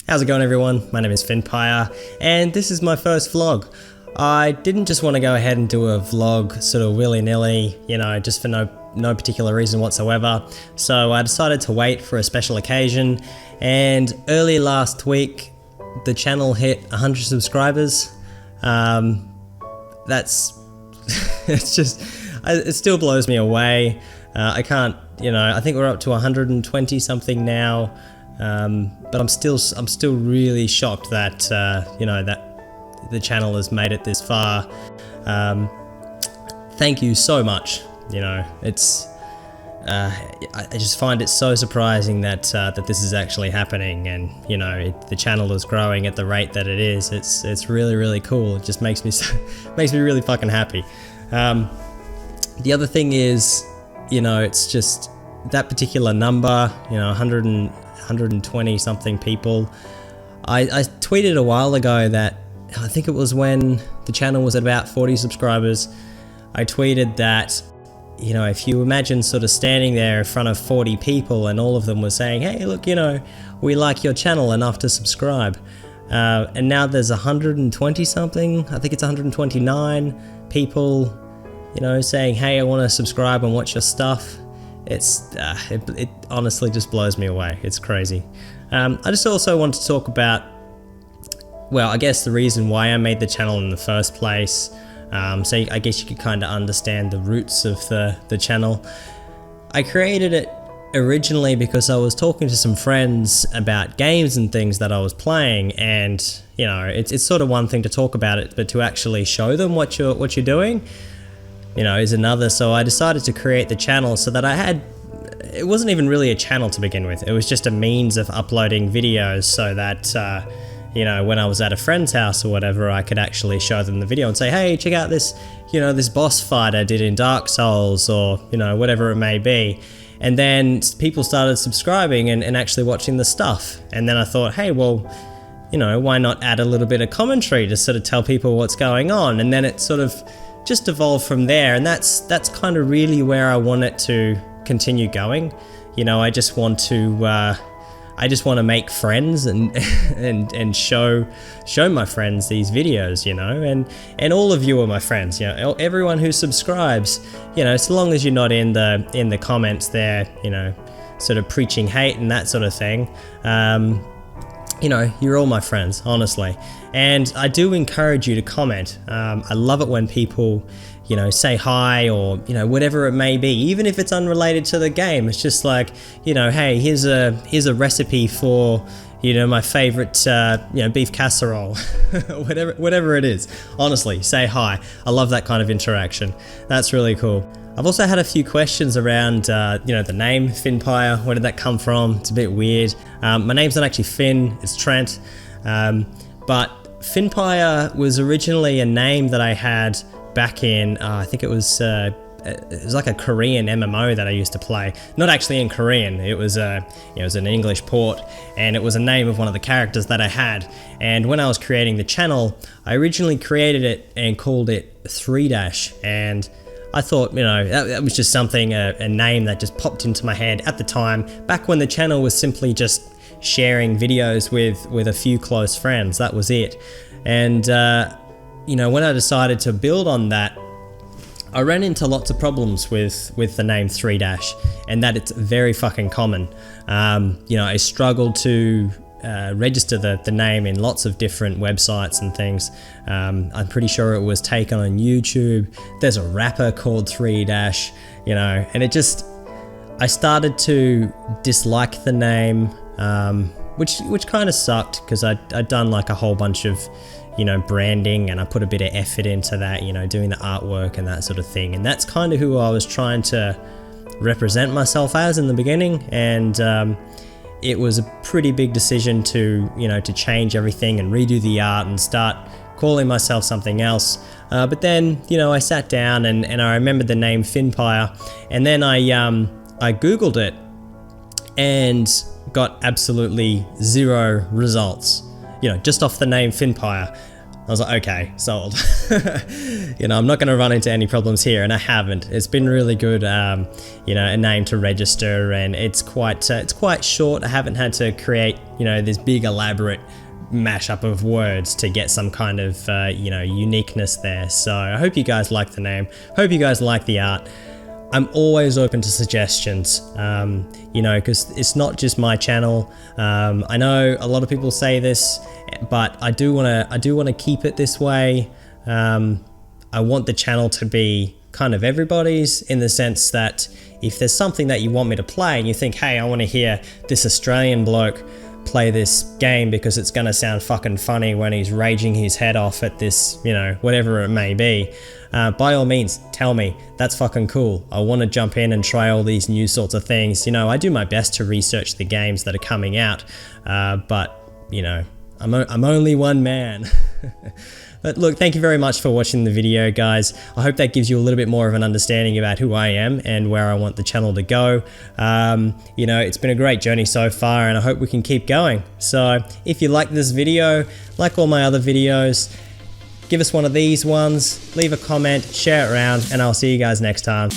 How's it going, everyone? My name is Fynnpire, and this is my first vlog. I didn't just want to go ahead and do a vlog sort of willy-nilly, just for no particular reason whatsoever. So I decided to wait for a special occasion, and early last week, the channel hit 100 subscribers. It still blows me away. I think we're up to 120 something now. But I'm still really shocked that that the channel has made it this far. Thank you so much. It's I just find it so surprising that this is actually happening, and the channel is growing at the rate that it is. It's really cool. It just makes me really fucking happy. The other thing is, it's just that particular number, 120 something people. I tweeted a while ago that, I think it was when the channel was at about 40 subscribers, I tweeted that, if you imagine sort of standing there in front of 40 people and all of them were saying, hey, look, we like your channel enough to subscribe. And now there's 120 something, I think it's 129 people, saying, hey, I want to subscribe and watch your stuff. It honestly just blows me away. It's crazy. I just also want to talk about, well, I guess the reason why I made the channel in the first place. So I guess you could kind of understand the roots of the channel. I created it originally because I was talking to some friends about games and things that I was playing, and it's sort of one thing to talk about it, but to actually show them what you're doing, is another. So I decided to create the channel so that it wasn't even really a channel to begin with. It was just a means of uploading videos so that, when I was at a friend's house or whatever, I could actually show them the video and say, hey, check out this, this boss fight I did in Dark Souls, or, whatever it may be. And then people started subscribing and actually watching the stuff. And then I thought, hey, well, why not add a little bit of commentary to sort of tell people what's going on? And then it sort of just evolved from there, and that's kind of really where I want it to continue going. I just want to make friends and show my friends these videos, and all of you are my friends. Everyone who subscribes, so long as you're not in the comments there, sort of preaching hate and that sort of thing. You're all my friends, honestly. And I do encourage you to comment. I love it when people, say hi, or, whatever it may be, even if it's unrelated to the game. It's just like, hey, here's a recipe for, my favorite, beef casserole, whatever it is. Honestly, say hi. I love that kind of interaction. That's really cool. I've also had a few questions around, the name Fynnpire. Where did that come from? It's a bit weird. My name's not actually Finn, it's Trent. But Fynnpire was originally a name that I had back in, I think it was like a Korean MMO that I used to play. Not actually in Korean, it was an English port, and it was a name of one of the characters that I had. And when I was creating the channel, I originally created it and called it 3-, and I thought, that was just something, a name that just popped into my head at the time, back when the channel was simply just sharing videos with a few close friends. That was it. And, when I decided to build on that, I ran into lots of problems with the name 3-, and that it's very fucking common. I struggled to register the name in lots of different websites and things. I'm pretty sure it was taken on YouTube. There's a rapper called 3-, and I started to dislike the name, which kind of sucked, because I'd done like a whole bunch of branding, and I put a bit of effort into that, doing the artwork and that sort of thing. And that's kind of who I was trying to represent myself as in the beginning. And it was a pretty big decision to change everything and redo the art and start calling myself something else. But then, I sat down and I remembered the name Fynnpire, and then I Googled it and got absolutely zero results. Just off the name Fynnpire. I was like, okay, sold. You know, I'm not going to run into any problems here, and I haven't. It's been really good, you know, a name to register, and it's quite short. I haven't had to create, you know, this big elaborate mashup of words to get some kind of, you know, uniqueness there. So I hope you guys like the name. Hope you guys like the art. I'm always open to suggestions, you know, because it's not just my channel. I know a lot of people say this, but I do want to keep it this way. I want the channel to be kind of everybody's, in the sense that if there's something that you want me to play and you think, hey, I want to hear this Australian bloke play this game because it's going to sound fucking funny when he's raging his head off at this, you know, whatever it may be, by all means, tell me. That's fucking cool. I want to jump in and try all these new sorts of things. You know, I do my best to research the games that are coming out, but, you know, I'm only one man. But look, thank you very much for watching the video, guys. I hope that gives you a little bit more of an understanding about who I am and where I want the channel to go. You know, it's been a great journey so far, and I hope we can keep going. So if you like this video, like all my other videos, give us one of these ones, leave a comment, share it around, and I'll see you guys next time.